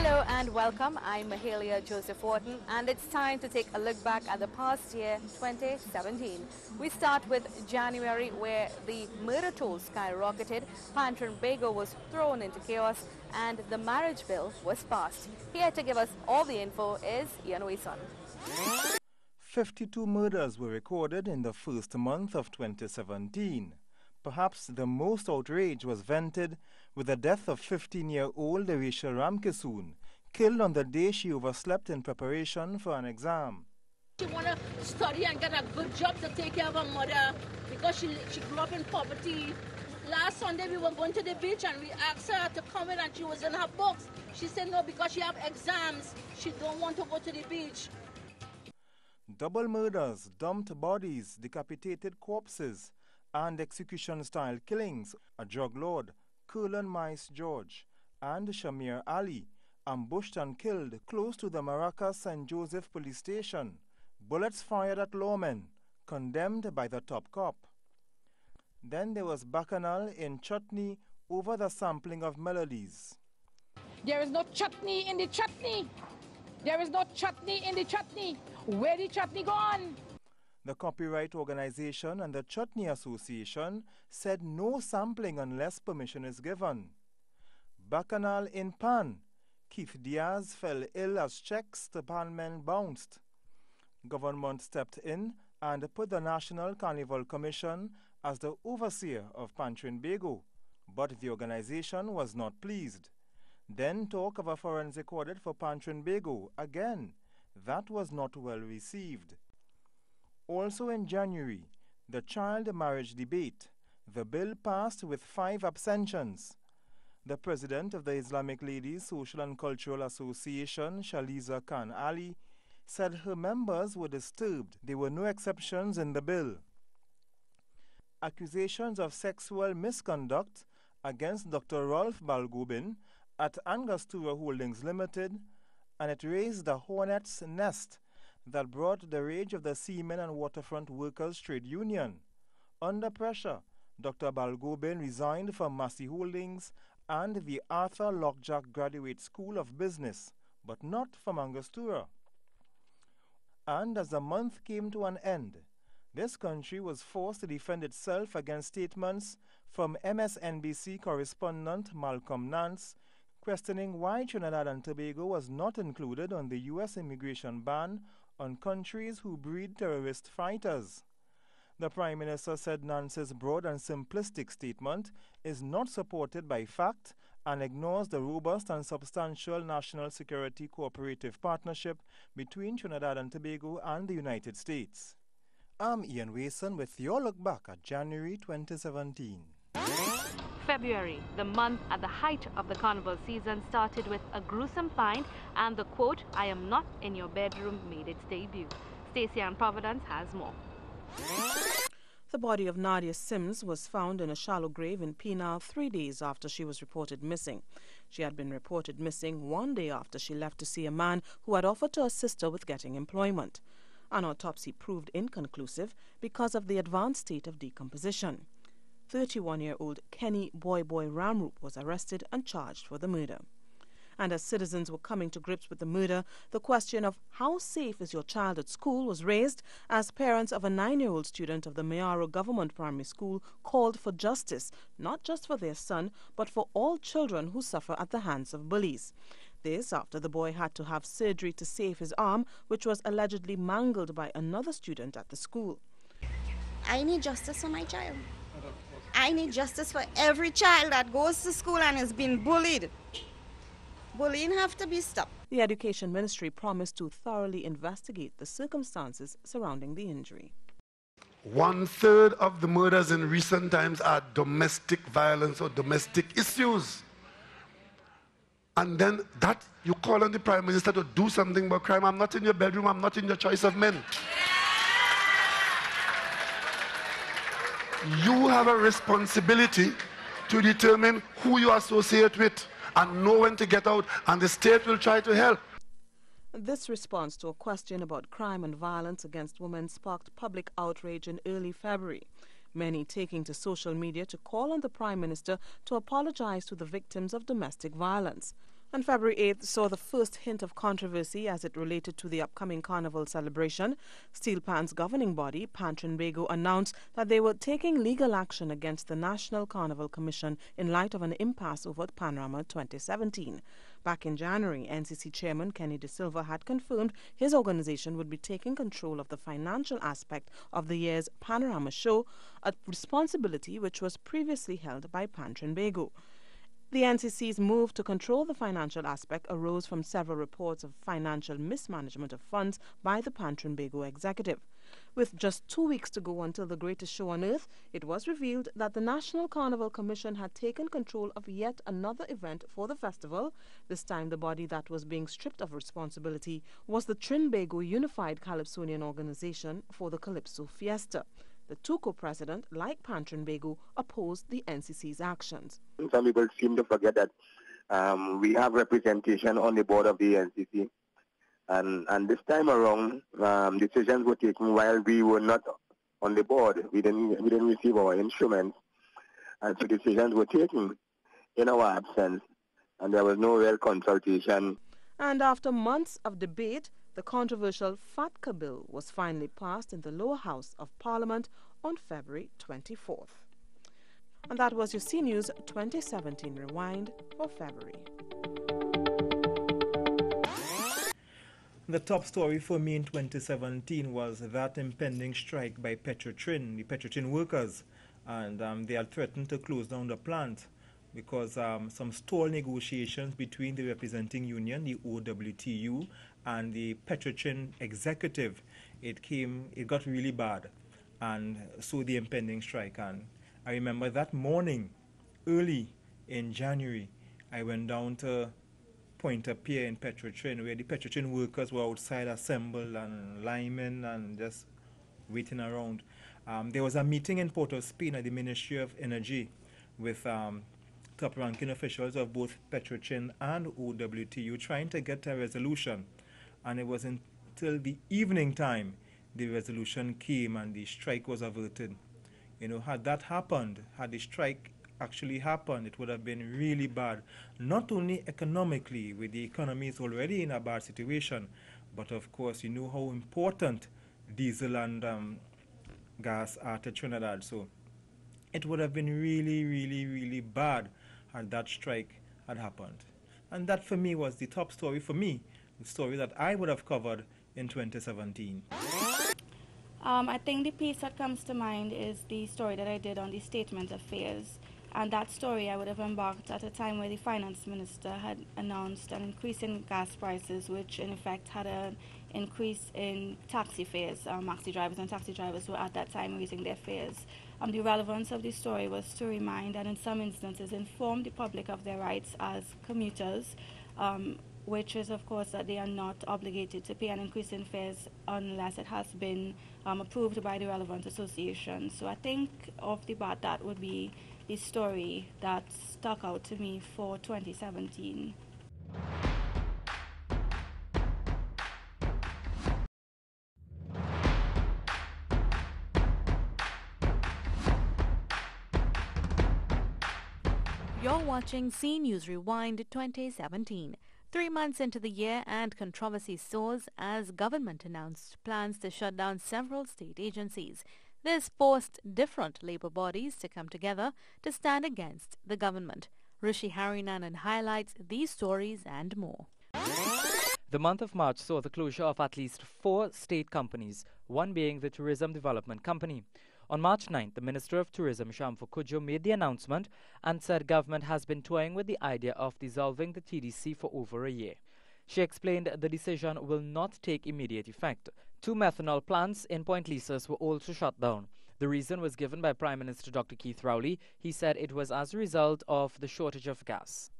Hello and welcome. I'm Mahalia Joseph, and it's time to take a look back at the past year, 2017. We start with January, where the murder toll skyrocketed, Pantran-Bago was thrown into chaos, and the marriage bill was passed. Here to give us all the info is Ian Wason. 52 murders were recorded in the first month of 2017. Perhaps the most outrage was vented with the death of 15-year-old Rachel Ramkisoon, killed on the day she overslept in preparation for an exam. She wanted to study and get a good job to take care of her mother because she grew up in poverty. Last Sunday we were going to the beach and we asked her to come in and she was in her books. She said no, because she have exams, she don't want to go to the beach. Double murders, dumped bodies, decapitated corpses, and execution-style killings. A drug lord, Curlin Mice George, and Shamir Ali, ambushed and killed close to the Maracas St. Joseph police station. Bullets fired at lawmen, condemned by the top cop. Then there was bacchanal in chutney over the sampling of melodies. There is no chutney in the chutney. There is no chutney in the chutney. Where the chutney gone? The Copyright Organization and the Chutney Association said no sampling unless permission is given. Bacchanal in Pan. Keith Diaz fell ill as checks to Panmen bounced. Government stepped in and put the National Carnival Commission as the overseer of Pantran-Bago, but the organization was not pleased. Then talk of a forensic audit for Pantran-Bago again. That was not well received. Also in January, the child marriage debate. The bill passed with 5 abstentions. The president of the Islamic Ladies Social and Cultural Association, Shaliza Khan Ali, said her members were disturbed. There were no exceptions in the bill. Accusations of sexual misconduct against Dr. Rolf Balgobin at Angostura Holdings Limited, and it raised the hornet's nest that brought the rage of the Seamen and Waterfront Workers Trade Union. Under pressure, Dr. Balgobin resigned from Massey Holdings and the Arthur Lockjack Graduate School of Business, but not from Angostura. And as the month came to an end, this country was forced to defend itself against statements from MSNBC correspondent Malcolm Nance, questioning why Trinidad and Tobago was not included on the U.S. immigration ban on countries who breed terrorist fighters. The Prime Minister said Nance's broad and simplistic statement is not supported by fact and ignores the robust and substantial national security cooperative partnership between Trinidad and Tobago and the United States. I'm Ian Wason with your look back at January 2017. February, the month at the height of the carnival season, started with a gruesome find, and the quote, "I am not in your bedroom," made its debut. Stacey Ann Providence has more. The body of Nadia Sims was found in a shallow grave in Penal 3 days after she was reported missing. She had been reported missing 1 day after she left to see a man who had offered to assist her with getting employment. An autopsy proved inconclusive because of the advanced state of decomposition. 31-year-old Kenny Boy Ramroop was arrested and charged for the murder. And as citizens were coming to grips with the murder, the question of how safe is your child at school was raised as parents of a 9-year-old student of the Mayaro Government Primary School called for justice, not just for their son, but for all children who suffer at the hands of bullies. This after the boy had to have surgery to save his arm, which was allegedly mangled by another student at the school. I need justice for my child. I need justice for every child that goes to school and is being bullied. Bullying have to be stopped. The Education Ministry promised to thoroughly investigate the circumstances surrounding the injury. 1/3 of the murders in recent times are domestic violence or domestic issues. And then that you call on the Prime Minister to do something about crime. I'm not in your bedroom, I'm not in your choice of men. You have a responsibility to determine who you associate with and know when to get out, and the state will try to help. This response to a question about crime and violence against women sparked public outrage in early February. Many taking to social media to call on the Prime Minister to apologize to the victims of domestic violence. On February 8th saw the first hint of controversy as it related to the upcoming carnival celebration. Steel Pan's governing body, Pan Trinbago, announced that they were taking legal action against the National Carnival Commission in light of an impasse over Panorama 2017. Back in January, NCC Chairman Kenny De Silva had confirmed his organization would be taking control of the financial aspect of the year's Panorama show, a responsibility which was previously held by Pan Trinbago. The NCC's move to control the financial aspect arose from several reports of financial mismanagement of funds by the Pan Trinbago executive. With just 2 weeks to go until the greatest show on earth, it was revealed that the National Carnival Commission had taken control of yet another event for the festival. This time the body that was being stripped of responsibility was the Trinbago Unified Calypsonian Organization for the Calypso Fiesta. The two co-presidents, like Pan Trinbago, opposed the NCC's actions. Some people seem to forget that we have representation on the board of the NCC. And this time around, decisions were taken while we were not on the board. We didn't receive our instruments. And so decisions were taken in our absence. And there was no real consultation. And after months of debate, the controversial FATCA bill was finally passed in the lower house of Parliament on February 24th. And that was your C News 2017 Rewind for February. The top story for me in 2017 was that impending strike by Petrotrin, the Petrotrin workers, and they had threatened to close down the plant because some stalled negotiations between the representing union, the OWTU, and the Petrotrin executive, it got really bad, and so the impending strike. And I remember that morning, early in January, I went down to Pointer Pier in Petrotrin, where the Petrotrin workers were outside assembled and linemen and just waiting around. There was a meeting in Port of Spain at the Ministry of Energy with top-ranking officials of both Petrotrin and OWTU trying to get a resolution. And it was until the evening time the resolution came and the strike was averted. You know, had that happened, had the strike actually happened, it would have been really bad, not only economically, with the economy is already in a bad situation, but of course you know how important diesel and gas are to Trinidad. So it would have been really, really, really bad had that strike had happened. And that for me was the top story for me, the story that I would have covered in 2017. I think the piece that comes to mind is the story that I did on the statement of fares. And that story I would have embarked at a time where the finance minister had announced an increase in gas prices, which in effect had an increase in taxi fares. Maxi drivers and taxi drivers were at that time raising their fares. The relevance of the story was to remind and in some instances inform the public of their rights as commuters, which is of course that they are not obligated to pay an increase in fares unless it has been approved by the relevant association. So I think off the bat that would be the story that stuck out to me for 2017. You're watching C News Rewind 2017. 3 months into the year and controversy soars as government announced plans to shut down several state agencies. This forced different labor bodies to come together to stand against the government. Rishi Harinanan highlights these stories and more. The month of March saw the closure of at least 4 state companies, one being the Tourism Development Company. On March 9th, the Minister of Tourism, Shamfu Kujo, made the announcement and said government has been toying with the idea of dissolving the TDC for over a year. She explained the decision will not take immediate effect. 2 methanol plants in Point Lisas were also shut down. The reason was given by Prime Minister Dr. Keith Rowley. He said it was as a result of the shortage of gas.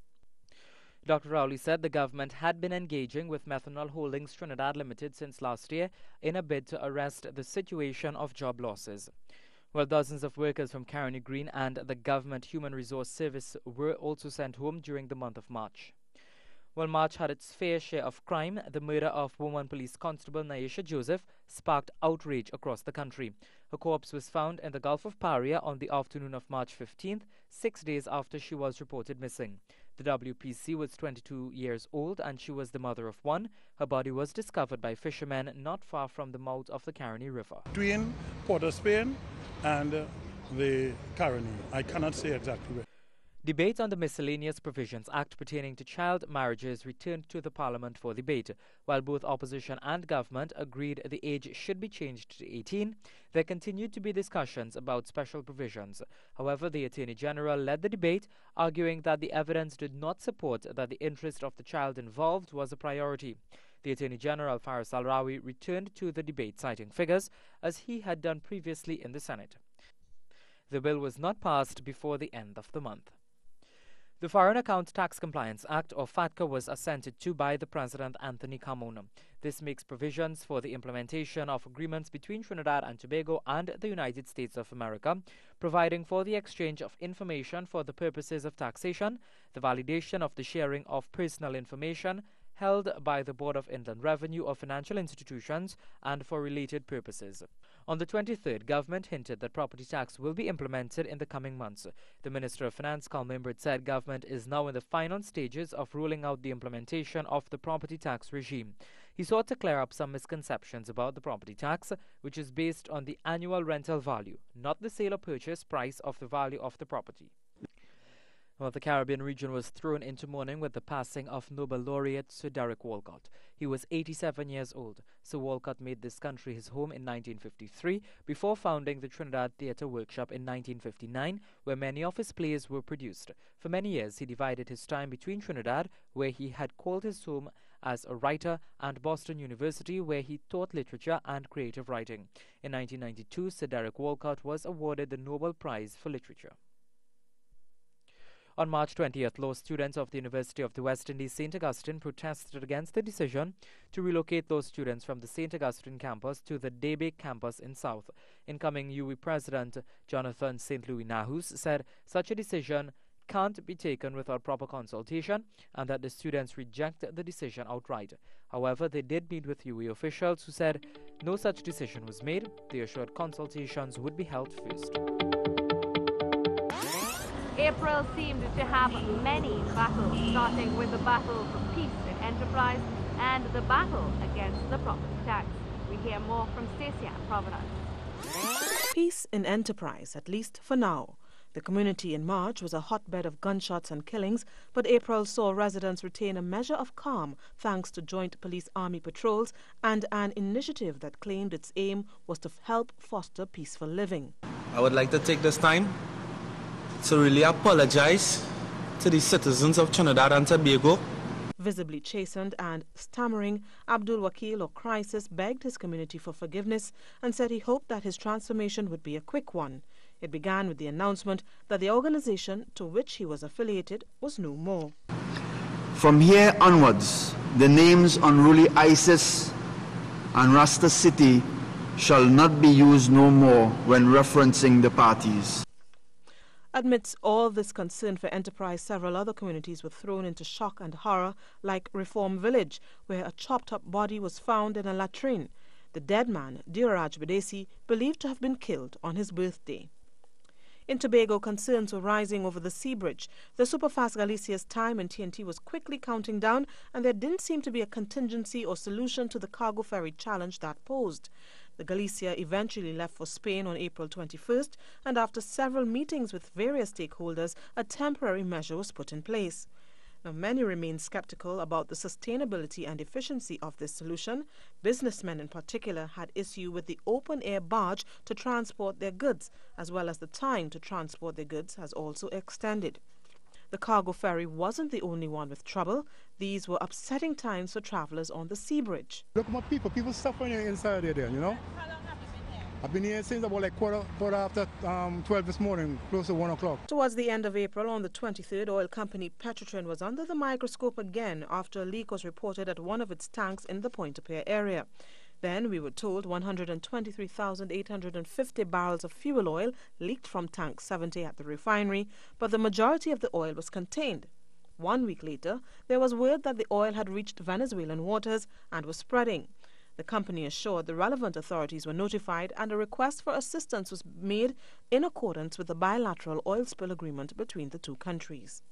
Dr. Rowley said the government had been engaging with Methanol Holdings Trinidad Limited since last year in a bid to arrest the situation of job losses. Well, dozens of workers from Caroni Green and the Government Human Resource Service were also sent home during the month of March. While March had its fair share of crime, the murder of woman police constable Mahalia Joseph sparked outrage across the country. Her corpse was found in the Gulf of Paria on the afternoon of March 15th, 6 days after she was reported missing. The WPC was 22 years old and she was the mother of one. Her body was discovered by fishermen not far from the mouth of the Caroni River. Between Port of Spain and the Caroni. I cannot say exactly where. Debate on the Miscellaneous Provisions Act pertaining to child marriages returned to the Parliament for debate. While both opposition and government agreed the age should be changed to 18, there continued to be discussions about special provisions. However, the Attorney General led the debate, arguing that the evidence did not support that the interest of the child involved was a priority. The Attorney General, Faris Al-Rawi, returned to the debate, citing figures, as he had done previously in the Senate. The bill was not passed before the end of the month. The Foreign Account Tax Compliance Act, or FATCA, was assented to by the President Anthony Carmona. This makes provisions for the implementation of agreements between Trinidad and Tobago and the United States of America, providing for the exchange of information for the purposes of taxation, the validation of the sharing of personal information held by the Board of Inland Revenue of financial institutions, and for related purposes. On the 23rd, government hinted that property tax will be implemented in the coming months. The Minister of Finance, Carl Mimbert, said government is now in the final stages of rolling out the implementation of the property tax regime. He sought to clear up some misconceptions about the property tax, which is based on the annual rental value, not the sale or purchase price of the value of the property. Well, the Caribbean region was thrown into mourning with the passing of Nobel laureate Sir Derek Walcott. He was 87 years old. Sir Walcott made this country his home in 1953 before founding the Trinidad Theatre Workshop in 1959, where many of his plays were produced. For many years, he divided his time between Trinidad, where he had called his home as a writer, and Boston University, where he taught literature and creative writing. In 1992, Sir Derek Walcott was awarded the Nobel Prize for Literature. On March 20th, law students of the University of the West Indies, St. Augustine, protested against the decision to relocate those students from the St. Augustine campus to the Debe campus in South. Incoming UWI President Jonathan St. Louis Nahus said such a decision can't be taken without proper consultation and that the students reject the decision outright. However, they did meet with UWI officials who said no such decision was made. They assured consultations would be held first. April seemed to have many battles, starting with the battle for peace in enterprise and the battle against the property tax. We hear more from Stacia and Providence. Peace in enterprise, at least for now. The community in March was a hotbed of gunshots and killings, but April saw residents retain a measure of calm thanks to joint police-army patrols and an initiative that claimed its aim was to help foster peaceful living. I would like to take this time to really apologize to the citizens of Trinidad and Tobago. Visibly chastened and stammering, Abdul Wakil, or Crisis, begged his community for forgiveness and said he hoped that his transformation would be a quick one. It began with the announcement that the organization to which he was affiliated was no more. From here onwards, the names unruly ISIS and Rasta City shall not be used no more when referencing the parties. Amidst all this concern for enterprise, several other communities were thrown into shock and horror, like Reform Village, where a chopped-up body was found in a latrine. The dead man, Diraj Badesi, believed to have been killed on his birthday. In Tobago, concerns were rising over the sea bridge. The Superfast Galicia's time in TNT was quickly counting down, and there didn't seem to be a contingency or solution to the cargo ferry challenge that posed. The Galicia eventually left for Spain on April 21st, and after several meetings with various stakeholders, a temporary measure was put in place. Now, many remain skeptical about the sustainability and efficiency of this solution. Businessmen in particular had issue with the open-air barge to transport their goods, as well as the time to transport their goods has also extended. The cargo ferry wasn't the only one with trouble. These were upsetting times for travelers on the sea bridge. Look at my people suffering inside there, you know. I've been here since about like quarter after 12 this morning, close to 1 o'clock. Towards the end of April, on the 23rd, oil company Petrotrin was under the microscope again after a leak was reported at one of its tanks in the Pointe-a-Pierre area. Then, we were told 123,850 barrels of fuel oil leaked from tank 70 at the refinery, but the majority of the oil was contained. 1 week later, there was word that the oil had reached Venezuelan waters and was spreading. The company assured the relevant authorities were notified and a request for assistance was made in accordance with the bilateral oil spill agreement between the two countries.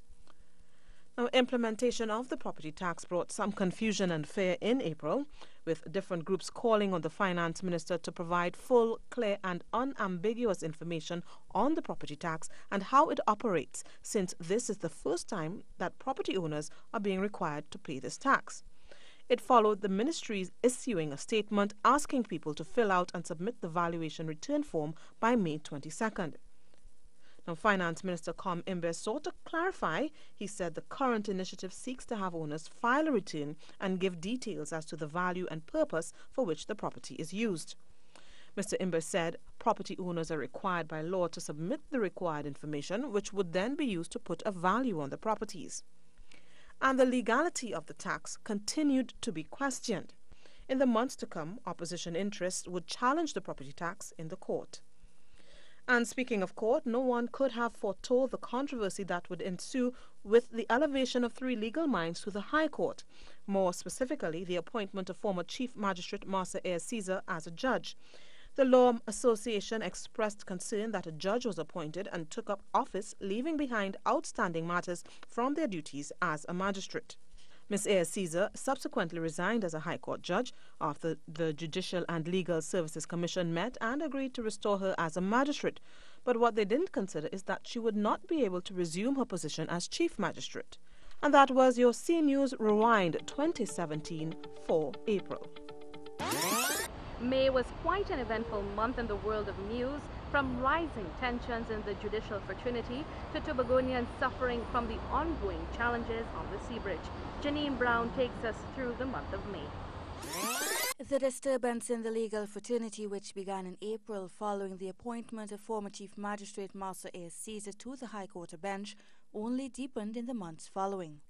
Now, implementation of the property tax brought some confusion and fear in April, with different groups calling on the finance minister to provide full, clear and unambiguous information on the property tax and how it operates, since this is the first time that property owners are being required to pay this tax. It followed the ministry's issuing a statement asking people to fill out and submit the valuation return form by May 22nd. Now, Finance Minister Com Imbe sought to clarify. He said the current initiative seeks to have owners file a return and give details as to the value and purpose for which the property is used. Mr. Imbe said property owners are required by law to submit the required information, which would then be used to put a value on the properties. And the legality of the tax continued to be questioned. In the months to come, opposition interests would challenge the property tax in the court. And speaking of court, no one could have foretold the controversy that would ensue with the elevation of 3 legal minds to the High Court, more specifically the appointment of former Chief Magistrate Marcia Caesar as a judge. The Law Association expressed concern that a judge was appointed and took up office, leaving behind outstanding matters from their duties as a magistrate. Ms. Caesar subsequently resigned as a High Court judge after the Judicial and Legal Services Commission met and agreed to restore her as a magistrate. But what they didn't consider is that she would not be able to resume her position as Chief Magistrate. And that was your C News Rewind 2017 for April. May was quite an eventful month in the world of news, from rising tensions in the judicial fraternity to Tobagonians suffering from the ongoing challenges on the sea bridge. Janine Brown takes us through the month of May. The disturbance in the legal fraternity, which began in April following the appointment of former Chief Magistrate Marcia Caesar to the High Court bench, only deepened in the months following.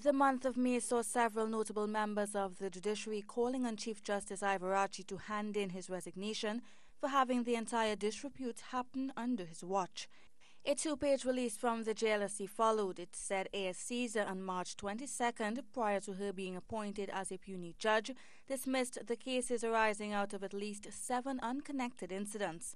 The month of May saw several notable members of the judiciary calling on Chief Justice Ivarachi to hand in his resignation for having the entire disrepute happen under his watch. A 2-page release from the JLSC followed. It said Caesar on March 22nd, prior to her being appointed as a puisne judge, dismissed the cases arising out of at least 7 unconnected incidents.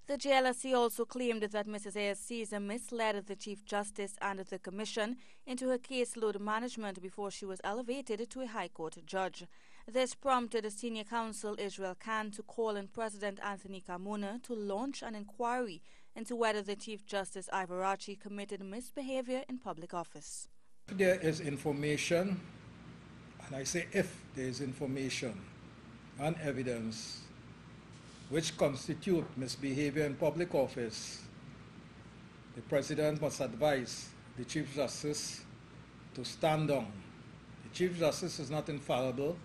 The JLSC also claimed that Mrs. Caesar misled the Chief Justice and the Commission into her caseload management before she was elevated to a High Court judge. This prompted Senior Counsel Israel Khan to call on President Anthony Carmona to launch an inquiry into whether the Chief Justice Ivarachi committed misbehavior in public office. There is information, and I say if there is information and evidence which constitute misbehavior in public office, the President must advise the Chief Justice to stand down. The Chief Justice is not infallible,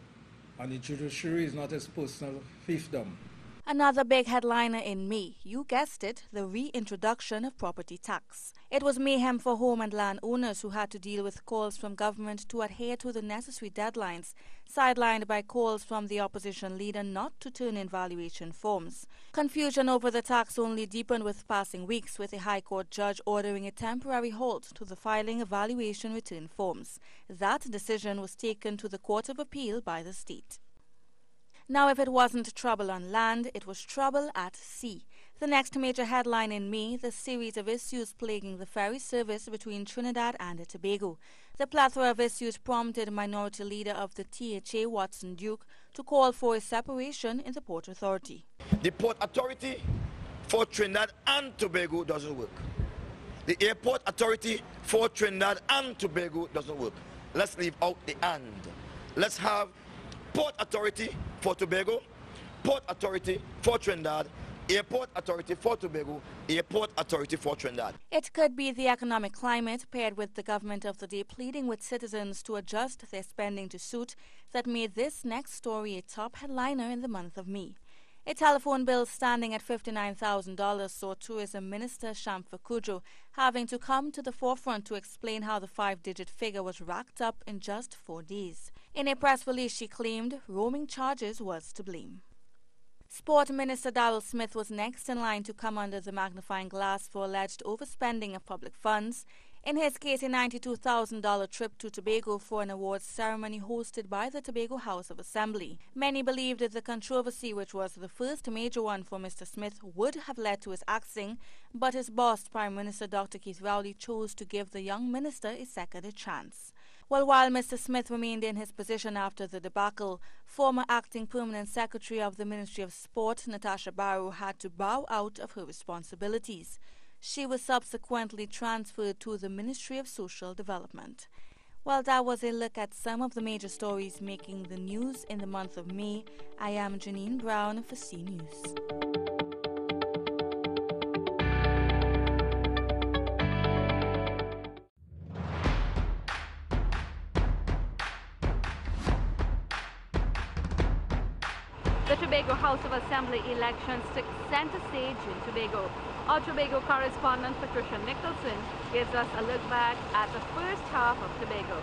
and the judiciary is not his personal fiefdom. Another big headliner in May, you guessed it, the reintroduction of property tax. It was mayhem for home and land owners who had to deal with calls from government to adhere to the necessary deadlines, sidelined by calls from the opposition leader not to turn in valuation forms. Confusion over the tax only deepened with passing weeks, with a High Court judge ordering a temporary halt to the filing of valuation return forms. That decision was taken to the Court of Appeal by the state. Now, if it wasn't trouble on land, it was trouble at sea. The next major headline in May, the series of issues plaguing the ferry service between Trinidad and Tobago. The plethora of issues prompted Minority Leader of the THA, Watson Duke, to call for a separation in the Port Authority. The Port Authority for Trinidad and Tobago doesn't work. The Airport Authority for Trinidad and Tobago doesn't work. Let's leave out the and. Let's have Port Authority for Tobago, Port Authority for Trinidad, Airport Authority for Tobago, Airport Authority for Trinidad. It could be the economic climate, paired with the government of the day pleading with citizens to adjust their spending to suit, that made this next story a top headliner in the month of May. A telephone bill standing at $59,000 saw Tourism Minister Shamfa Cudjoe having to come to the forefront to explain how the 5-digit figure was racked up in just 4 days. In a press release, she claimed roaming charges was to blame. Sport Minister Darrell Smith was next in line to come under the magnifying glass for alleged overspending of public funds. In his case, a $92,000 trip to Tobago for an awards ceremony hosted by the Tobago House of Assembly. Many believed that the controversy, which was the first major one for Mr. Smith, would have led to his axing, but his boss, Prime Minister Dr. Keith Rowley, chose to give the young minister a second chance. Well, while Mr. Smith remained in his position after the debacle, former acting permanent secretary of the Ministry of Sport, Natasha Barrow, had to bow out of her responsibilities. She was subsequently transferred to the Ministry of Social Development. Well, that was a look at some of the major stories making the news in the month of May. I am Janine Brown for C News. The Tobago House of Assembly elections took center stage in Tobago. Our Tobago correspondent Patricia Nicholson gives us a look back at the first half of Tobago.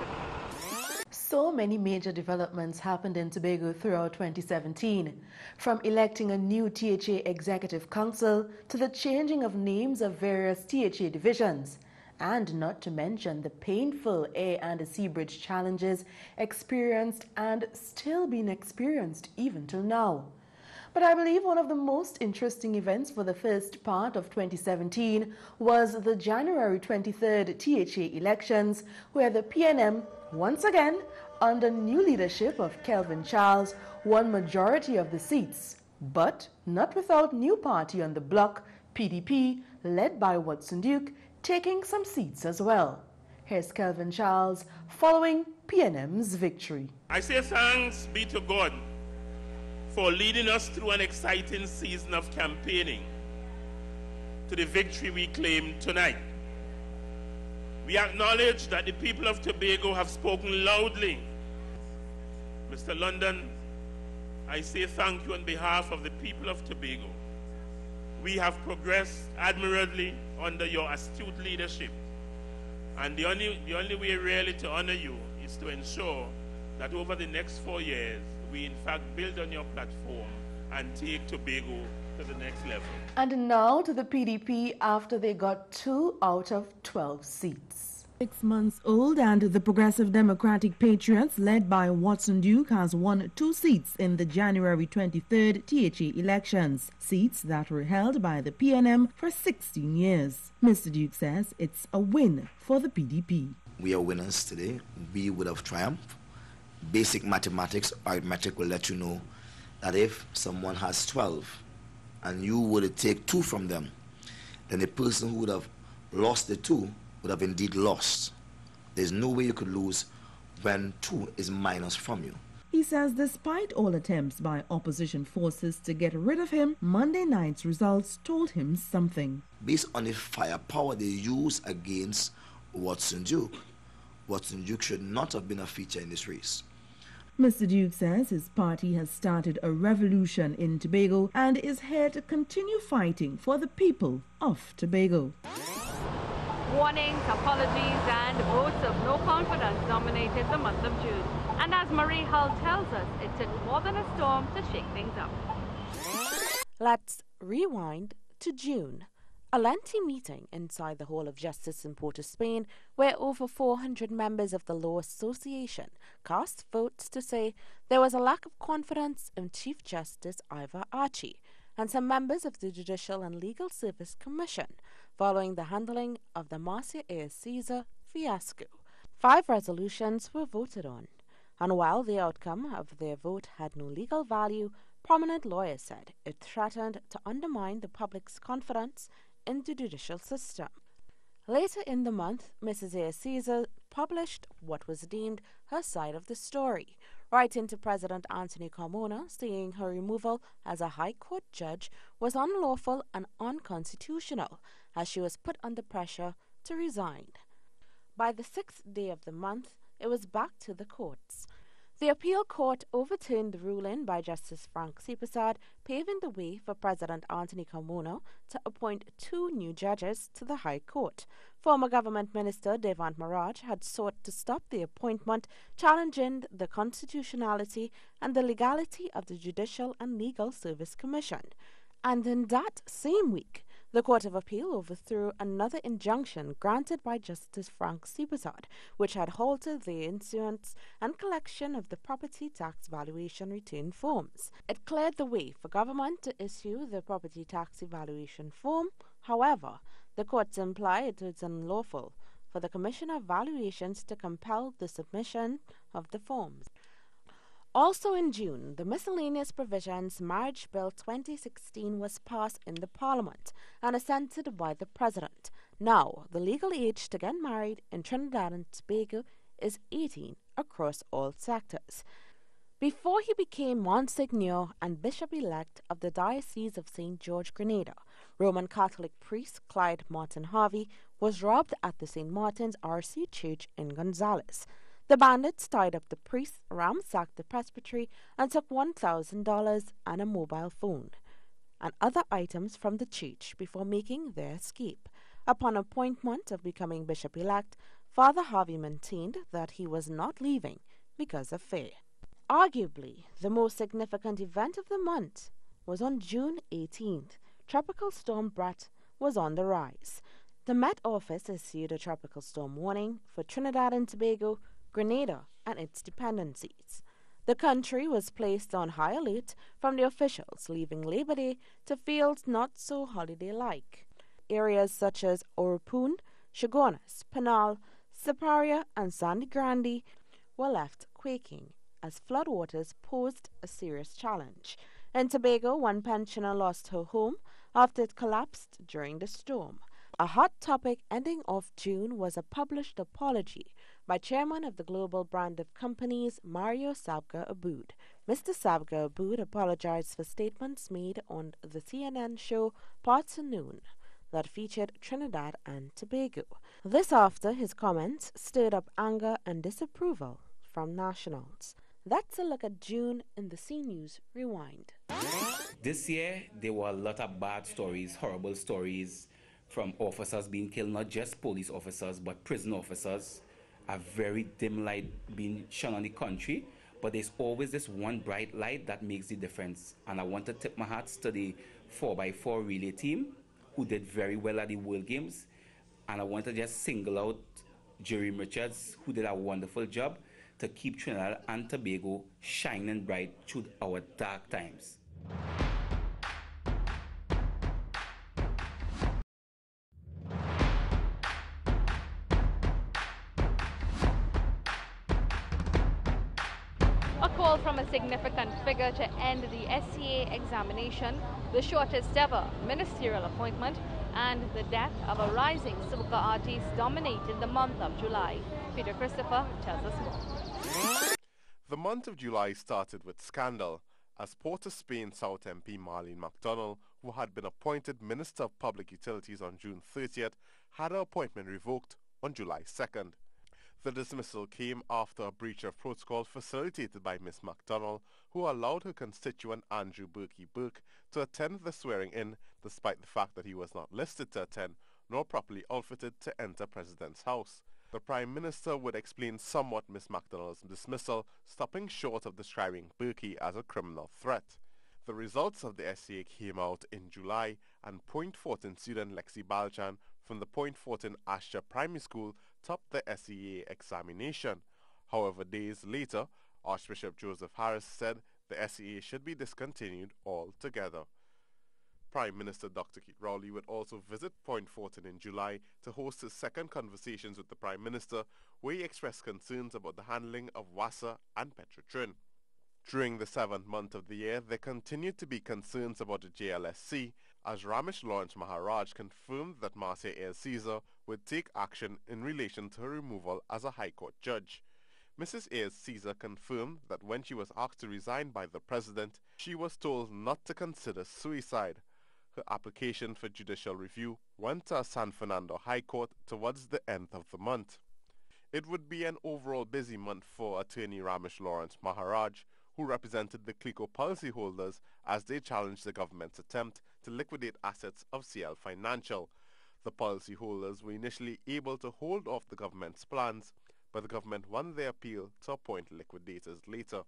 So many major developments happened in Tobago throughout 2017, from electing a new THA Executive Council to the changing of names of various THA divisions, and not to mention the painful air and sea bridge challenges experienced and still being experienced even till now. But I believe one of the most interesting events for the first part of 2017 was the January 23rd THA elections, where the PNM, once again, under new leadership of Kelvin Charles, won majority of the seats, but not without new party on the block, PDP, led by Watson Duke, taking some seats as well. Here's Kelvin Charles following PNM's victory. I say thanks be to God for leading us through an exciting season of campaigning to the victory we claim tonight. We acknowledge that the people of Tobago have spoken loudly. Mr. London, I say thank you on behalf of the people of Tobago. We have progressed admirably under your astute leadership. And the only way really to honor you is to ensure that over the next 4 years, we in fact build on your platform and take Tobago to the next level. And now to the PDP after they got 2 out of 12 seats. 6 months old, and the Progressive Democratic Patriots, led by Watson Duke, has won 2 seats in the January 23rd THA elections, seats that were held by the PNM for 16 years. Mr. Duke says it's a win for the PDP. We are winners today. We would have triumphed. Basic mathematics, arithmetic will let you know that if someone has 12 and you were to take 2 from them, then the person who would have lost the 2 would have indeed lost. There's no way you could lose when 2 is minus from you. He says despite all attempts by opposition forces to get rid of him, Monday night's results told him something. Based on the firepower they used against Watson Duke should not have been a feature in this race. Mr. Duke says his party has started a revolution in Tobago and is here to continue fighting for the people of Tobago. Warnings, apologies and votes of no confidence dominated the month of June. And as Marie Hull tells us, it took more than a storm to shake things up. Let's rewind to June. A lengthy meeting inside the Hall of Justice in Port of Spain, where over 400 members of the Law Association cast votes to say there was a lack of confidence in Chief Justice Ivor Archie and some members of the Judicial and Legal Service Commission following the handling of the Mahalia Joseph fiasco. 5 resolutions were voted on, and while the outcome of their vote had no legal value, prominent lawyers said it threatened to undermine the public's confidence in the judicial system. Later in the month, Mrs. Joseph published what was deemed her side of the story, writing to President Anthony Carmona saying her removal as a High Court judge was unlawful and unconstitutional, as she was put under pressure to resign. By the 6th day of the month, it was back to the courts. The appeal court overturned the ruling by Justice Frank Sipasad, paving the way for President Anthony Carmona to appoint 2 new judges to the High Court. Former Government Minister Devant Maraj had sought to stop the appointment, challenging the constitutionality and the legality of the Judicial and Legal Service Commission. And in that same week, The Court of Appeal overthrew another injunction granted by Justice Frank Supersod, which had halted the issuance and collection of the property tax valuation return forms. It cleared the way for government to issue the property tax evaluation form. However, the courts implied it was unlawful for the Commissioner of Valuations to compel the submission of the forms. Also in June, the Miscellaneous Provisions Marriage Bill 2016 was passed in the Parliament and assented by the President. Now, the legal age to get married in Trinidad and Tobago is 18 across all sectors. Before he became Monsignor and Bishop-elect of the Diocese of St. George, Grenada, Roman Catholic priest Clyde Martin Harvey was robbed at the St. Martin's RC Church in Gonzales. The bandits tied up the priest, ransacked the presbytery, and took $1,000 and a mobile phone and other items from the church before making their escape. Upon appointment of becoming bishop-elect, Father Harvey maintained that he was not leaving because of fear. Arguably, the most significant event of the month was on June 18th. Tropical Storm Brett was on the rise. The Met Office issued a tropical storm warning for Trinidad and Tobago, Grenada, and its dependencies. The country was placed on high alert from the officials, leaving Labor Day to feel not so holiday-like. Areas such as Orupun, Chagonas, Penal, Siparia, and Sandy Grande were left quaking as floodwaters posed a serious challenge. In Tobago, one pensioner lost her home after it collapsed during the storm. A hot topic ending of June was a published apology by chairman of the global brand of companies, Mario Sabga Aboud. Mr. Sabga Aboud apologized for statements made on the CNN show Parts Noon that featured Trinidad and Tobago. This after his comments stirred up anger and disapproval from nationals. That's a look at June in the C News Rewind. This year, there were a lot of bad stories, horrible stories from officers being killed, not just police officers, but prison officers. A very dim light being shone on the country, but there's always this one bright light that makes the difference. And I want to tip my hats to the 4x4 relay team, who did very well at the World Games. And I want to just single out Jerry Richards, who did a wonderful job to keep Trinidad and Tobago shining bright through our dark times. A call from a significant figure to end the SCA examination, the shortest ever ministerial appointment, and the death of a rising soca artist dominated the month of July. Peter Christopher tells us more. The month of July started with scandal as Port of Spain South MP Marlene MacDonald, who had been appointed Minister of Public Utilities on June 30th, had her appointment revoked on July 2nd. The dismissal came after a breach of protocol facilitated by Ms. MacDonald, who allowed her constituent Andrew Berkey Burke to attend the swearing-in despite the fact that he was not listed to attend nor properly outfitted to enter President's house. The Prime Minister would explain somewhat Ms. MacDonald's dismissal, stopping short of describing Berkey as a criminal threat. The results of the SCA came out in July, and Point Fortin student Lexi Balchan from the Point Fortin Astra Primary School topped the SCA examination. However, days later, Archbishop Joseph Harris said the SCA should be discontinued altogether. Prime Minister Dr. Keith Rowley would also visit Point Fortin in July to host his second conversations with the Prime Minister, where he expressed concerns about the handling of WASA and Petrotrin. During the 7th month of the year, there continued to be concerns about the JLSC, as Ramesh Lawrence Maharaj confirmed that Marcia Ayres Caesar would take action in relation to her removal as a High Court judge. Mrs. Ayres Caesar confirmed that when she was asked to resign by the President, she was told not to consider suicide. Her application for judicial review went to San Fernando High Court towards the end of the month. It would be an overall busy month for attorney Ramesh Lawrence Maharaj, who represented the CLICO policyholders as they challenged the government's attempt to liquidate assets of CL Financial. The policyholders were initially able to hold off the government's plans, but the government won their appeal to appoint liquidators later.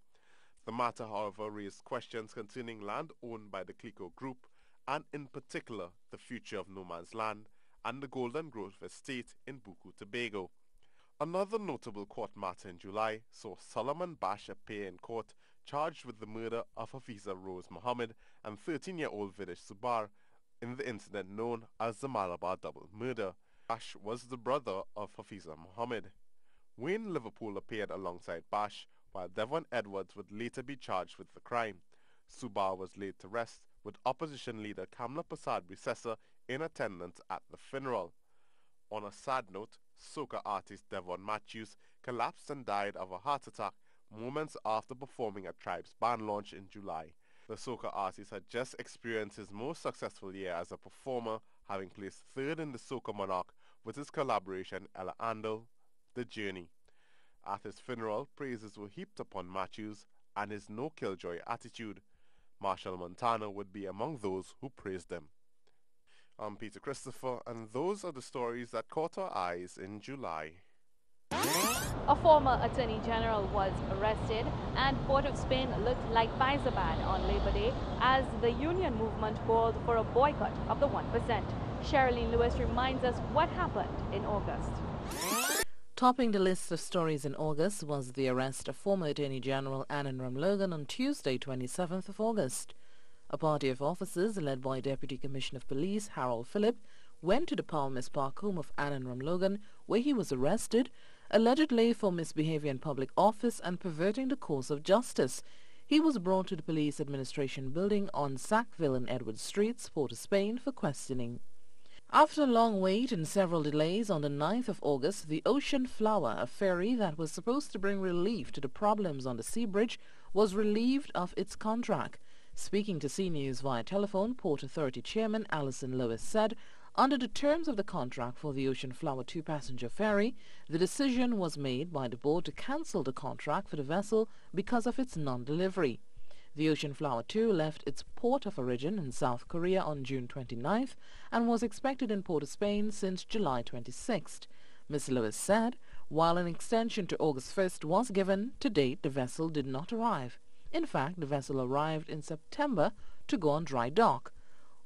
The matter, however, raised questions concerning land owned by the CLICO group and in particular the future of No Man's Land and the Golden Grove Estate in Buku, Tobago. Another notable court matter in July saw Solomon Bash appear in court charged with the murder of Hafiza Rose Mohammed and 13-year-old Vidish Subar in the incident known as the Malabar double murder. Bash was the brother of Hafiza Mohammed. Wayne Liverpool appeared alongside Bash, while Devon Edwards would later be charged with the crime. Subar was laid to rest, with opposition leader Kamla Persad-Bissessar in attendance at the funeral. On a sad note, soca artist Devon Matthews collapsed and died of a heart attack moments after performing at Tribe's band launch in July. The soca artist had just experienced his most successful year as a performer, having placed third in the Soca Monarch with his collaboration Ella Andel, The Journey. At his funeral, praises were heaped upon Matthews and his no-killjoy attitude. Marshall Montana would be among those who praised him. I'm Peter Christopher, and those are the stories that caught our eyes in July. A former Attorney General was arrested, and Port of Spain looked like Faizabad on Labor Day as the union movement called for a boycott of the 1%. Sherilyn Lewis reminds us what happened in August. Topping the list of stories in August was the arrest of former Attorney General Annan Logan on Tuesday, 27th of August. A party of officers led by Deputy Commissioner of Police Harold Phillip went to the Palmer's Park home of Annan Logan, where he was arrested, allegedly for misbehavior in public office and perverting the course of justice. He was brought to the Police Administration Building on Sackville and Edward Streets, Port of Spain, for questioning. After a long wait and several delays, on the 9th of August, the Ocean Flower, a ferry that was supposed to bring relief to the problems on the sea bridge, was relieved of its contract. Speaking to C News via telephone, Port Authority Chairman Alison Lewis said, under the terms of the contract for the Ocean Flower 2-passenger ferry, the decision was made by the board to cancel the contract for the vessel because of its non-delivery. The Ocean Flower 2 left its port of origin in South Korea on June 29th and was expected in Port of Spain since July 26th. Ms. Lewis said, while an extension to August 1st was given, to date the vessel did not arrive. In fact, the vessel arrived in September to go on dry dock.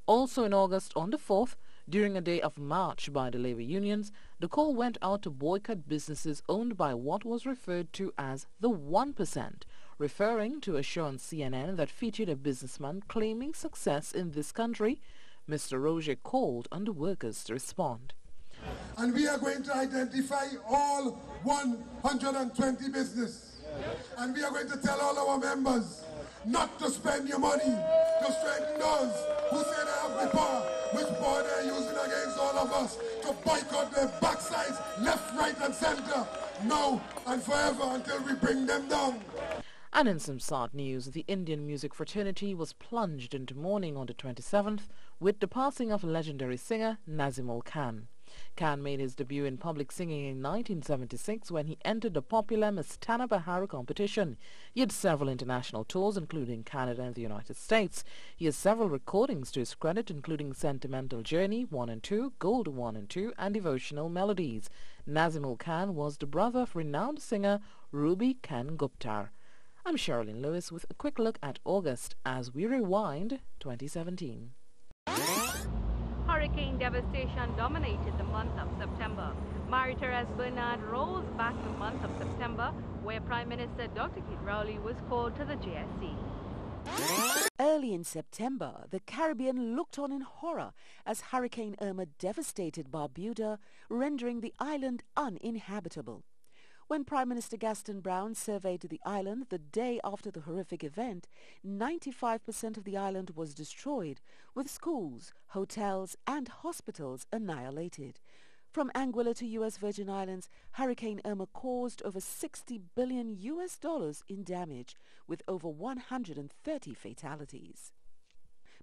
Also in August, on the 4th, during a day of march by the labor unions, the call went out to boycott businesses owned by what was referred to as the 1%, referring to a show on CNN that featured a businessman claiming success in this country. Mr. Roger called on the workers to respond. And we are going to identify all 120 businesses. And we are going to tell all our members not to spend your money to strengthen those who say they have the power, which power they're using against all of us, to boycott their backsides, left, right and center, now and forever until we bring them down. And in some sad news, the Indian music fraternity was plunged into mourning on the 27th with the passing of legendary singer Nazimul Khan. Khan made his debut in public singing in 1976 when he entered the popular Mastana Bahara competition. He had several international tours, including Canada and the United States. He has several recordings to his credit, including Sentimental Journey 1 and 2, Gold 1 and 2, and Devotional Melodies. Nazimul Khan was the brother of renowned singer Ruby Khan Guptar. I'm Sherilyn Lewis with a quick look at August as we rewind 2017. Hurricane devastation dominated the month of September. Marie-Therese Bernard rolls back the month of September, where Prime Minister Dr. Kit Rowley was called to the GSC. Early in September, the Caribbean looked on in horror as Hurricane Irma devastated Barbuda, rendering the island uninhabitable. When Prime Minister Gaston Brown surveyed the island the day after the horrific event, 95% of the island was destroyed, with schools, hotels and hospitals annihilated. From Anguilla to U.S. Virgin Islands, Hurricane Irma caused over $60 billion in damage, with over 130 fatalities.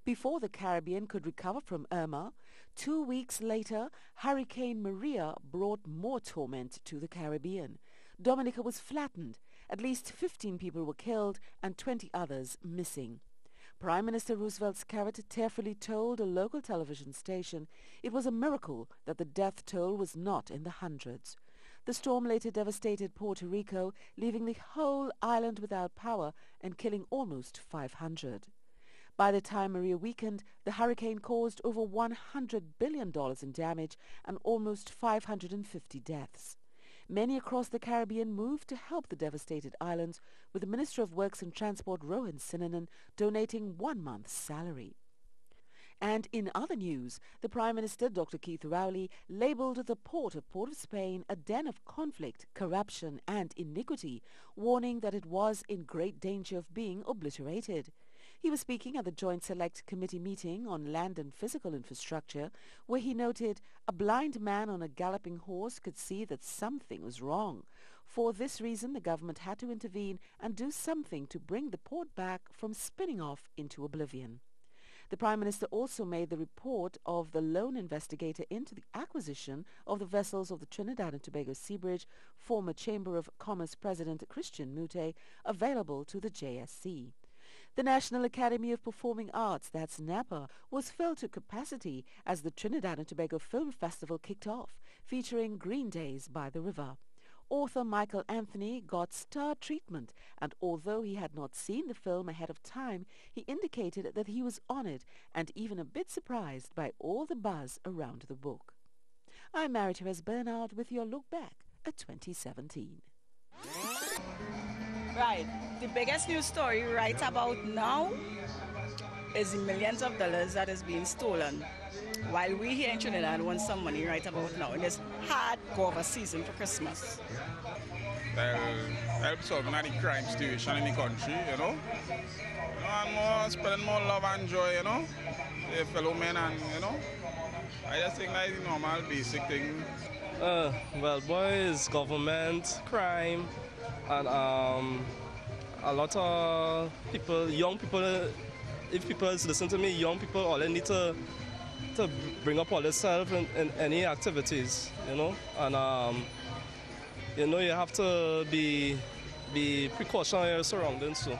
Before the Caribbean could recover from Irma, 2 weeks later, Hurricane Maria brought more torment to the Caribbean. Dominica was flattened. At least 15 people were killed and 20 others missing. Prime Minister Roosevelt's cabinet tearfully told a local television station it was a miracle that the death toll was not in the hundreds. The storm later devastated Puerto Rico, leaving the whole island without power and killing almost 500. By the time Maria weakened, the hurricane caused over $100 billion in damage and almost 550 deaths. Many across the Caribbean moved to help the devastated islands, with the Minister of Works and Transport Rohan Sinanan donating 1 month's salary. And in other news, the Prime Minister, Dr. Keith Rowley, labelled the Port of Spain a den of conflict, corruption and iniquity, warning that it was in great danger of being obliterated. He was speaking at the Joint Select Committee meeting on land and physical infrastructure, where he noted a blind man on a galloping horse could see that something was wrong. For this reason, the government had to intervene and do something to bring the port back from spinning off into oblivion. The Prime Minister also made the report of the lone investigator into the acquisition of the vessels of the Trinidad and Tobago Seabridge, former Chamber of Commerce President Christian Mute, available to the JSC. The National Academy of Performing Arts, that's NAPA, was filled to capacity as the Trinidad and Tobago Film Festival kicked off, featuring Green Days by the River. Author Michael Anthony got star treatment, and although he had not seen the film ahead of time, he indicated that he was honored and even a bit surprised by all the buzz around the book. I'm Marie-Therese Bernard with your look back at 2017. Right. The biggest news story right about now is the millions of dollars that is being stolen. While we here in Trinidad want some money right about now in this hardcore season for Christmas. Help solve the crime situation in the country, you know. And more spreading more love and joy, you know, to your fellow men, and you know. I just think that is the normal basic thing. Well, boys, government, crime, and a lot of people, young people, if people listen to me, young people, all they need to bring up all themselves in any activities, you know, and you know, you have to be precautionary of your surroundings too.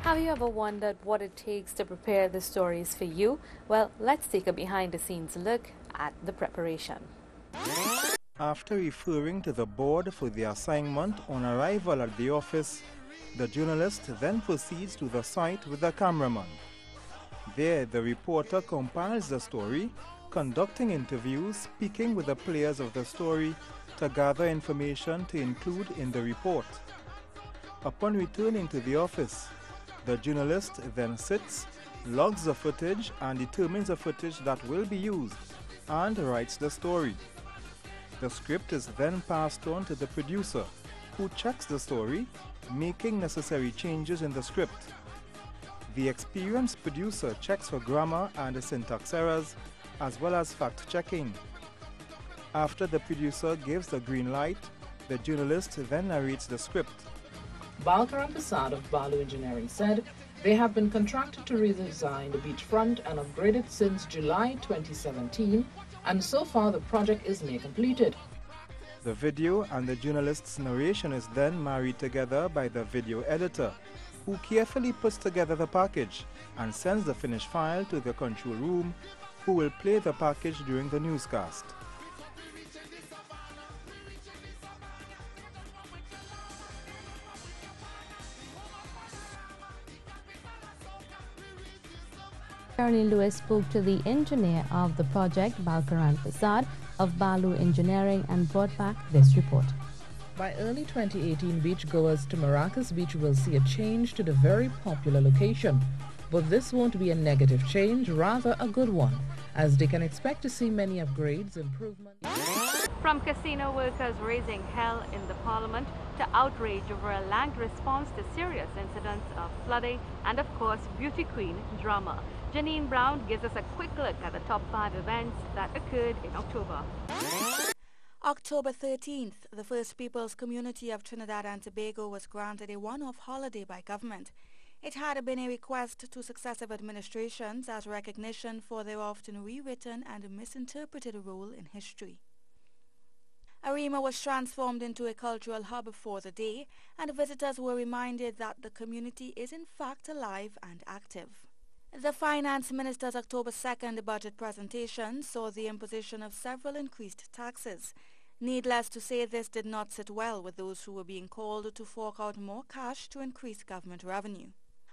Have you ever wondered what it takes to prepare the stories for you? Well, let's take a behind-the-scenes look at the preparation. After referring to the board for the assignment on arrival at the office, the journalist then proceeds to the site with the cameraman. There, the reporter compiles the story, conducting interviews, speaking with the players of the story to gather information to include in the report. Upon returning to the office, the journalist then sits, logs the footage and determines the footage that will be used, and writes the story. The script is then passed on to the producer, who checks the story, making necessary changes in the script. The experienced producer checks for grammar and syntax errors, as well as fact-checking. After the producer gives the green light, the journalist then narrates the script. Balkaran Prasad of Balu Engineering said they have been contracted to redesign the beachfront and upgrade it since July 2017, and so far the project is near completed. The video and the journalist's narration is then married together by the video editor, who carefully puts together the package and sends the finished file to the control room, who will play the package during the newscast. Caroline Lewis spoke to the engineer of the project, Balkaran Prasad of Balu Engineering, and brought back this report. By early 2018, beachgoers to Maracas Beach will see a change to the very popular location. But this won't be a negative change, rather a good one, as they can expect to see many upgrades, improvements. From casino workers raising hell in the parliament to outrage over a lagged response to serious incidents of flooding and, of course, beauty queen drama. Janine Brown gives us a quick look at the top 5 events that occurred in October. October 13th, the First Peoples Community of Trinidad and Tobago was granted a one-off holiday by government. It had been a request to successive administrations as recognition for their often rewritten and misinterpreted role in history. Arima was transformed into a cultural hub for the day, and visitors were reminded that the community is in fact alive and active. The Finance Minister's October 2nd budget presentation saw the imposition of several increased taxes. Needless to say, this did not sit well with those who were being called to fork out more cash to increase government revenue.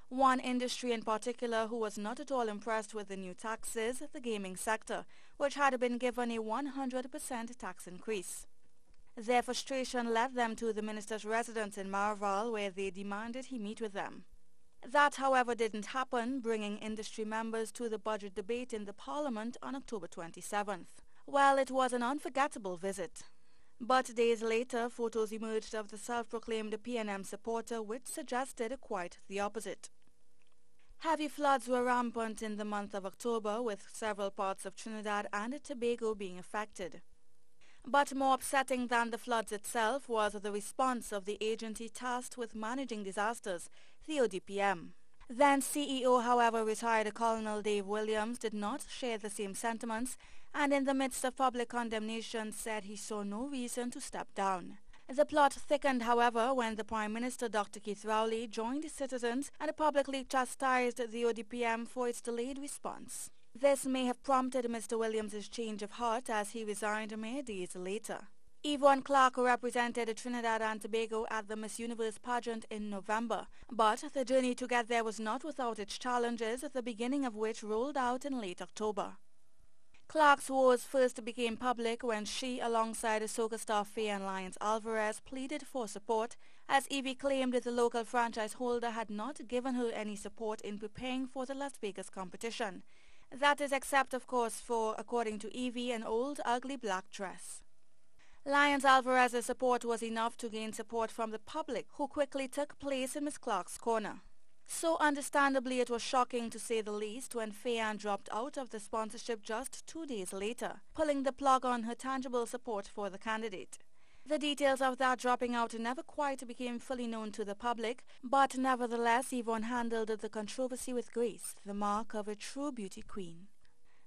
One industry in particular who was not at all impressed with the new taxes, the gaming sector, which had been given a 100% tax increase. Their frustration led them to the minister's residence in Maraval, where they demanded he meet with them. That, however, didn't happen, bringing industry members to the budget debate in the Parliament on October 27th. Well, it was an unforgettable visit. But days later, photos emerged of the self-proclaimed PNM supporter, which suggested quite the opposite. Heavy floods were rampant in the month of October, with several parts of Trinidad and Tobago being affected. But more upsetting than the floods itself was the response of the agency tasked with managing disasters, the ODPM. Then CEO, however, retired Colonel Dave Williams did not share the same sentiments, and in the midst of public condemnation said he saw no reason to step down. The plot thickened, however, when the Prime Minister, Dr. Keith Rowley, joined citizens and publicly chastised the ODPM for its delayed response. This may have prompted Mr. Williams' change of heart as he resigned mere days later. Yvonne Clark represented Trinidad and Tobago at the Miss Universe pageant in November, but the journey to get there was not without its challenges, the beginning of which rolled out in late October. Clark's woes first became public when she, alongside soca star Faye and Lyons Alvarez, pleaded for support, as Evie claimed the local franchise holder had not given her any support in preparing for the Las Vegas competition. That is except, of course, for, according to Evie, an old, ugly black dress. Lyons Alvarez's support was enough to gain support from the public, who quickly took place in Miss Clark's corner. So understandably, it was shocking to say the least when Faye dropped out of the sponsorship just 2 days later, pulling the plug on her tangible support for the candidate. The details of that dropping out never quite became fully known to the public, but nevertheless Yvonne handled the controversy with grace, the mark of a true beauty queen.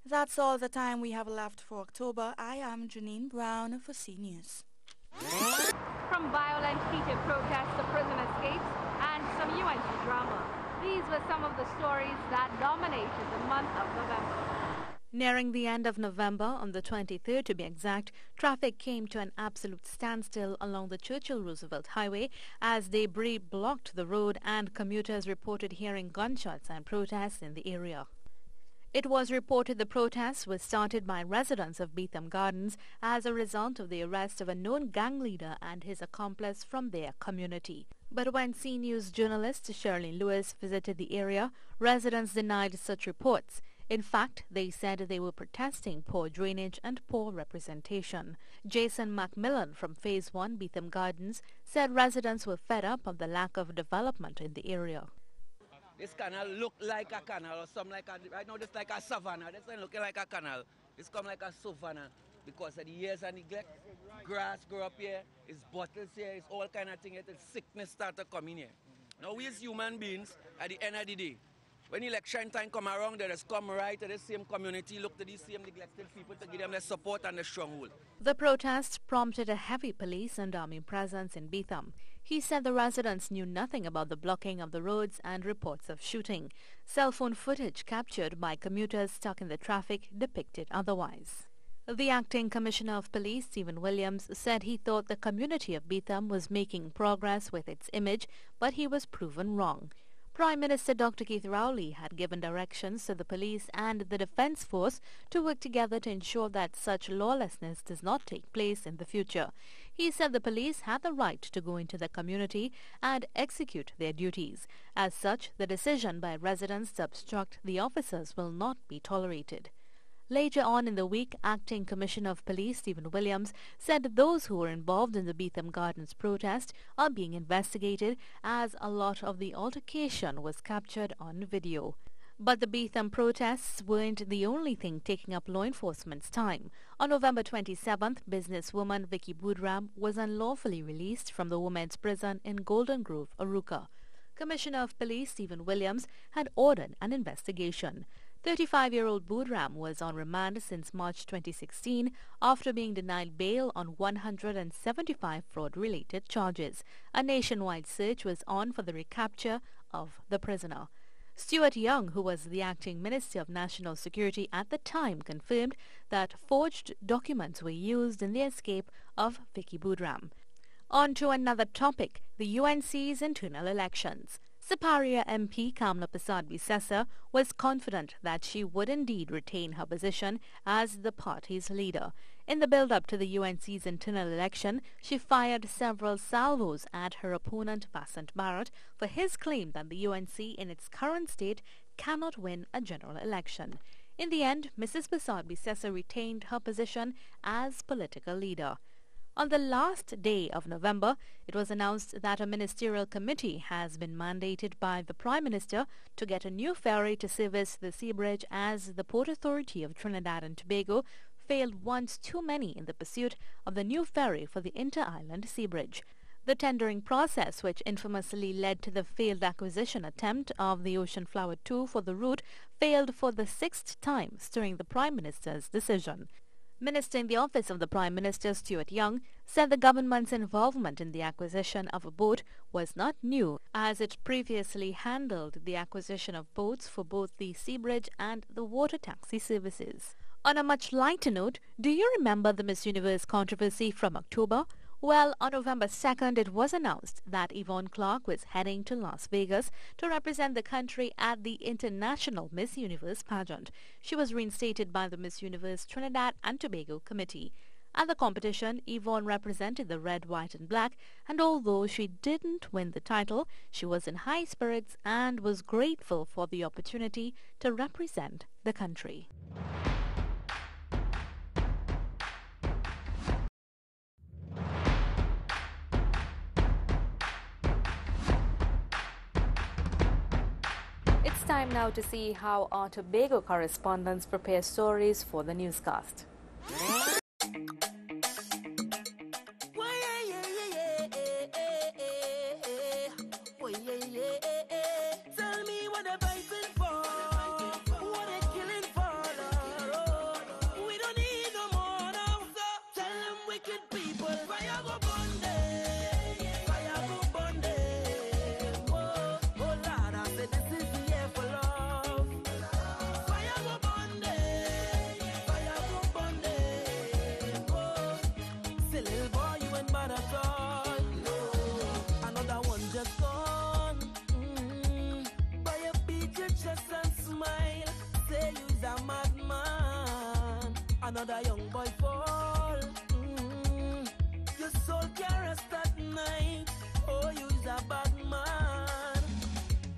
That's all the time we have left for October. I am Janine Brown for C News. From violent, heated protests to prison escapes and some UNC drama, these were some of the stories that dominated the month of November. Nearing the end of November, on the 23rd to be exact, traffic came to an absolute standstill along the Churchill-Roosevelt Highway as debris blocked the road and commuters reported hearing gunshots and protests in the area. It was reported the protests were started by residents of Beetham Gardens as a result of the arrest of a known gang leader and his accomplice from their community. But when C News journalist Shirley Lewis visited the area, residents denied such reports. In fact, they said they were protesting poor drainage and poor representation. Jason Macmillan from Phase 1 Beetham Gardens said residents were fed up of the lack of development in the area. This canal look like a canal or something like a, right now this like a savanna. This ain't looking like a canal. It's come like a savanna because of the years and neglect. Grass grow up here, it's bottles here, it's all kind of thing. It's sickness start to come in here. Now we as human beings, at the end of the day, when election time come around, they just come right to the same community, look to these same neglected people to give them the support and the stronghold. The protests prompted a heavy police and army presence in Beetham. He said the residents knew nothing about the blocking of the roads and reports of shooting. Cell phone footage captured by commuters stuck in the traffic depicted otherwise. The acting commissioner of police, Stephen Williams, said he thought the community of Beetham was making progress with its image, but he was proven wrong. Prime Minister Dr. Keith Rowley had given directions to the police and the defence force to work together to ensure that such lawlessness does not take place in the future. He said the police had the right to go into the community and execute their duties. As such, the decision by residents to obstruct the officers will not be tolerated. Later on in the week, Acting Commissioner of Police Stephen Williams said those who were involved in the Beetham Gardens protest are being investigated as a lot of the altercation was captured on video. But the Beetham protests weren't the only thing taking up law enforcement's time. On November 27th, businesswoman Vicky Boodram was unlawfully released from the women's prison in Golden Grove, Arouca. Commissioner of Police Stephen Williams had ordered an investigation. 35-year-old Boodram was on remand since March 2016 after being denied bail on 175 fraud-related charges. A nationwide search was on for the recapture of the prisoner. Stuart Young, who was the acting Minister of National Security at the time, confirmed that forged documents were used in the escape of Vicky Budram. On to another topic, the UNC's internal elections. Superior MP Kamla Prasad-Bissessa was confident that she would indeed retain her position as the party's leader. In the build-up to the UNC's internal election, she fired several salvos at her opponent Vasant Bharat for his claim that the UNC in its current state cannot win a general election. In the end, Mrs. Prasad-Bissessa retained her position as political leader. On the last day of November, it was announced that a ministerial committee has been mandated by the Prime Minister to get a new ferry to service the sea bridge, as the Port Authority of Trinidad and Tobago failed once too many in the pursuit of the new ferry for the inter-island sea bridge. The tendering process, which infamously led to the failed acquisition attempt of the Ocean Flower 2 for the route, failed for the sixth time, stirring the Prime Minister's decision. Minister in the Office of the Prime Minister, Stuart Young, said the government's involvement in the acquisition of a boat was not new, as it previously handled the acquisition of boats for both the sea bridge and the water taxi services. On a much lighter note, do you remember the Miss Universe controversy from October? Well, on November 2nd, it was announced that Yvonne Clarke was heading to Las Vegas to represent the country at the International Miss Universe pageant. She was reinstated by the Miss Universe Trinidad and Tobago Committee. At the competition, Yvonne represented the red, white and black, and although she didn't win the title, she was in high spirits and was grateful for the opportunity to represent the country. It's time now to see how our Tobago correspondents prepare stories for the newscast. Another young boy fall. Your soul can't rest at night. Oh, you is a bad man.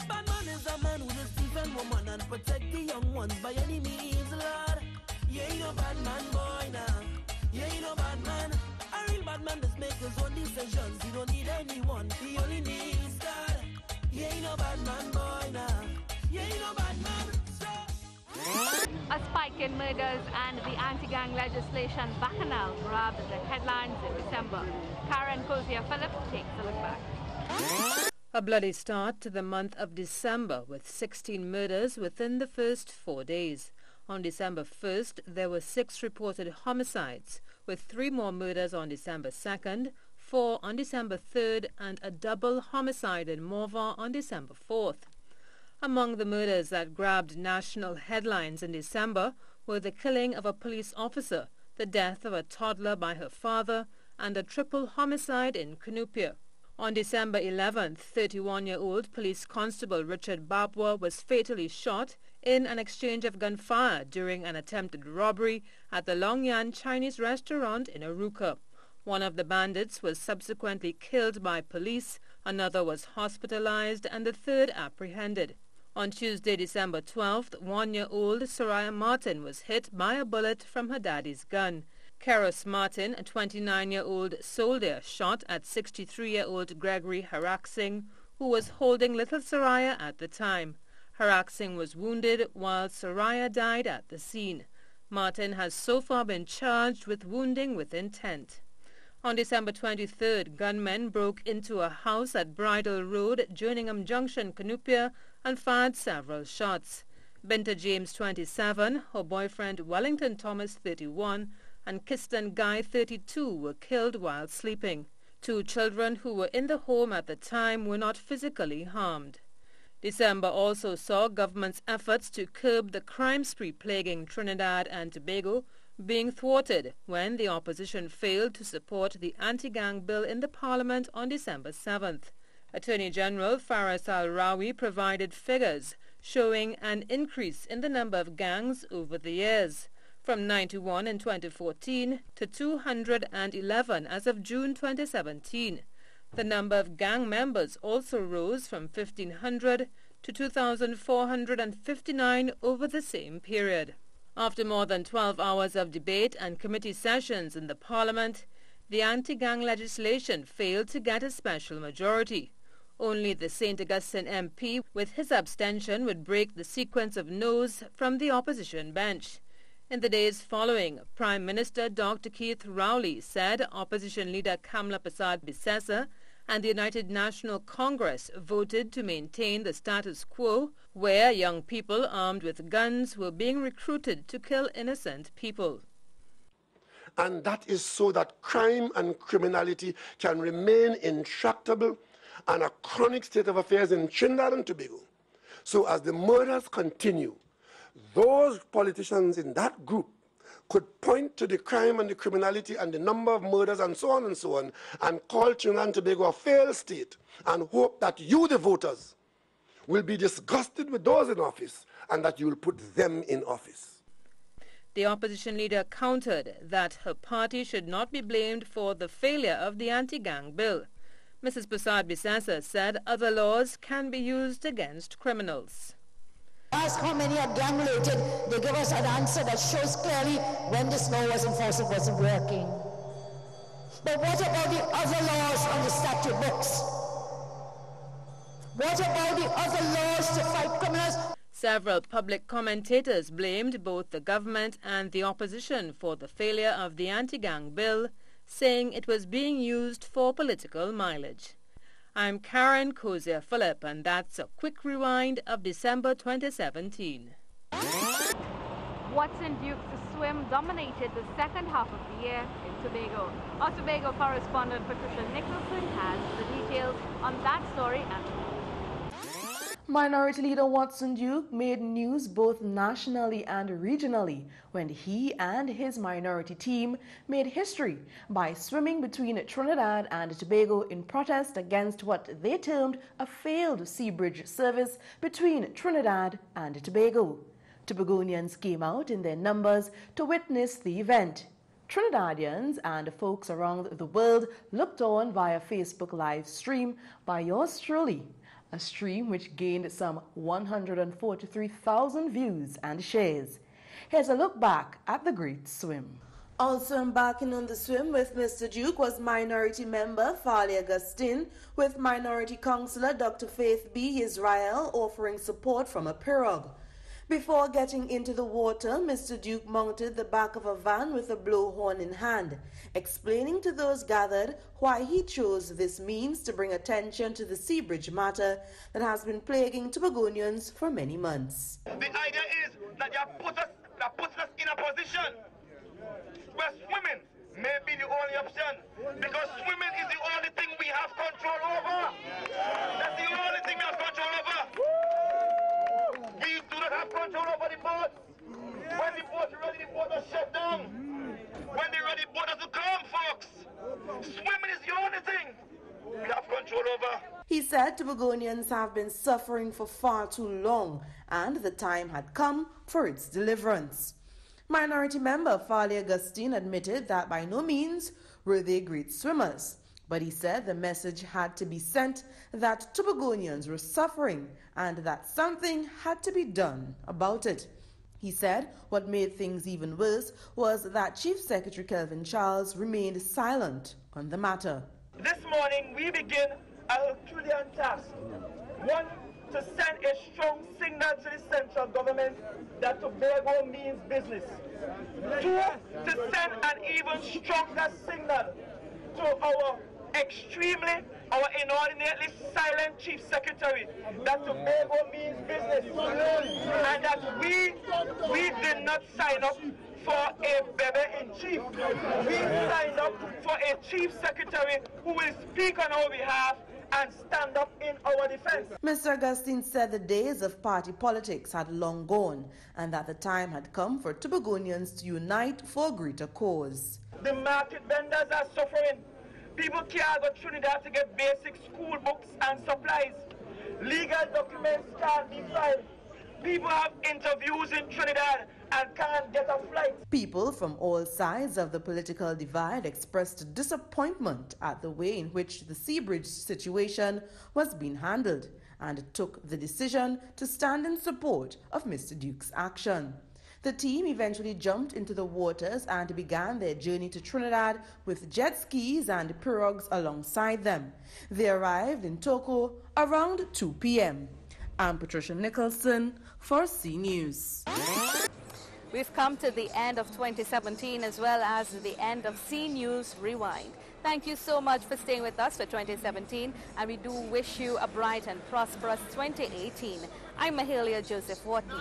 Bad man is a man who will defend woman and protect the young ones by any means, Lord. You ain't no bad man, boy, nah. You ain't no bad man. A real bad man does make his own decisions. He don't need anyone. He only needs God. You ain't no bad man, boy, nah. You ain't no bad man. A spike in murders and the anti-gang legislation bacchanal grabbed the headlines in December. Karen Cozier-Phillips takes a look back. A bloody start to the month of December, with 16 murders within the first 4 days. On December 1st, there were 6 reported homicides, with 3 more murders on December 2nd, 4 on December 3rd, and a double homicide in Morval on December 4th. Among the murders that grabbed national headlines in December were the killing of a police officer, the death of a toddler by her father, and a triple homicide in Cunupia. On December 11th, 31-year-old police constable Richard Babwa was fatally shot in an exchange of gunfire during an attempted robbery at the Long Yan Chinese restaurant in Aruca. One of the bandits was subsequently killed by police, another was hospitalized, and the third apprehended. On Tuesday, December 12th, 1-year-old Soraya Martin was hit by a bullet from her daddy's gun. Keros Martin, a 29-year-old soldier, shot at 63-year-old Gregory Harak Singh, who was holding little Soraya at the time. Harak Singh was wounded while Soraya died at the scene. Martin has so far been charged with wounding with intent. On December 23rd, gunmen broke into a house at Bridle Road, Jerningham Junction, Cunupia, and fired several shots. Binta James, 27, her boyfriend Wellington Thomas, 31, and Kiston Guy, 32, were killed while sleeping. 2 children who were in the home at the time were not physically harmed. December also saw government's efforts to curb the crime spree plaguing Trinidad and Tobago being thwarted when the opposition failed to support the anti-gang bill in the parliament on December 7th. Attorney General Faris Al-Rawi provided figures showing an increase in the number of gangs over the years, from 91 in 2014 to 211 as of June 2017. The number of gang members also rose from 1,500 to 2,459 over the same period. After more than 12 hours of debate and committee sessions in the Parliament, the anti-gang legislation failed to get a special majority. Only the St. Augustine MP, with his abstention, would break the sequence of noes from the opposition bench. In the days following, Prime Minister Dr. Keith Rowley said opposition leader Kamla Persad-Bissessar and the United National Congress voted to maintain the status quo, where young people armed with guns were being recruited to kill innocent people. And that is so that crime and criminality can remain intractable and a chronic state of affairs in Trinidad and Tobago. So as the murders continue, those politicians in that group could point to the crime and the criminality and the number of murders and so on, and call Trinidad and Tobago a failed state and hope that you, the voters, will be disgusted with those in office and that you will put them in office. The opposition leader countered that her party should not be blamed for the failure of the anti-gang bill. Mrs. Persad-Bissessar said other laws can be used against criminals. Ask how many are gang related, they give us an answer that shows clearly when this law was enforced, it wasn't working. But what about the other laws on the statute books? What about the other laws to fight criminals? Several public commentators blamed both the government and the opposition for the failure of the anti-gang bill, saying it was being used for political mileage. I'm Karen Cozier-Phillip, and that's a quick rewind of December 2017. Watson Dukes swim dominated the second half of the year in Tobago. Our Tobago correspondent Patricia Nicholson has the details on that story and more. Minority Leader Watson Duke made news both nationally and regionally when he and his minority team made history by swimming between Trinidad and Tobago in protest against what they termed a failed sea bridge service between Trinidad and Tobago. Tobagonians came out in their numbers to witness the event. Trinidadians and folks around the world looked on via Facebook live stream by yours truly, a stream which gained some 143,000 views and shares. Here's a look back at the great swim. Also embarking on the swim with Mr. Duke was minority member Mahalia Joseph, with minority councillor Dr. Faith B. Israel offering support from a pirogue. Before getting into the water, Mr. Duke mounted the back of a van with a blowhorn in hand, explaining to those gathered why he chose this means to bring attention to the sea bridge matter that has been plaguing Tobagonians for many months. The idea is that you put us in a position where swimming may be the only option, because swimming is the only thing we have control over. That's the only thing we have control over. We do not have control over the boats. When the boat is ready, the boat is shut down. When they're ready, the boat has to come, folks. Swimming is the only thing we have control over. He said Tobagonians have been suffering for far too long and the time had come for its deliverance. Minority member Mahalia Joseph admitted that by no means were they great swimmers, but he said the message had to be sent that Tobagonians were suffering and that something had to be done about it. He said what made things even worse was that Chief Secretary Kelvin Charles remained silent on the matter. This morning we begin a Herculean task. One, to send a strong signal to the central government that Tobago means business. Two, to send an even stronger signal to our inordinately silent Chief Secretary that Tobago means business, and that we did not sign up for a baby-in-chief. We signed up for a Chief Secretary who will speak on our behalf and stand up in our defense. Mr. Augustine said the days of party politics had long gone and that the time had come for Tobagonians to unite for a greater cause. The market vendors are suffering. People can't go to Trinidad to get basic school books and supplies. Legal documents can't be filed. People have interviews in Trinidad and can't get a flight. People from all sides of the political divide expressed disappointment at the way in which the Seabridge situation was being handled and took the decision to stand in support of Mr. Duke's action. The team eventually jumped into the waters and began their journey to Trinidad with jet skis and pirogues alongside them. They arrived in Toco around 2 p.m. I'm Patricia Nicholson for C News. We've come to the end of 2017 as well as the end of C News Rewind. Thank you so much for staying with us for 2017, and we do wish you a bright and prosperous 2018. I'm Mahalia Joseph Wharton.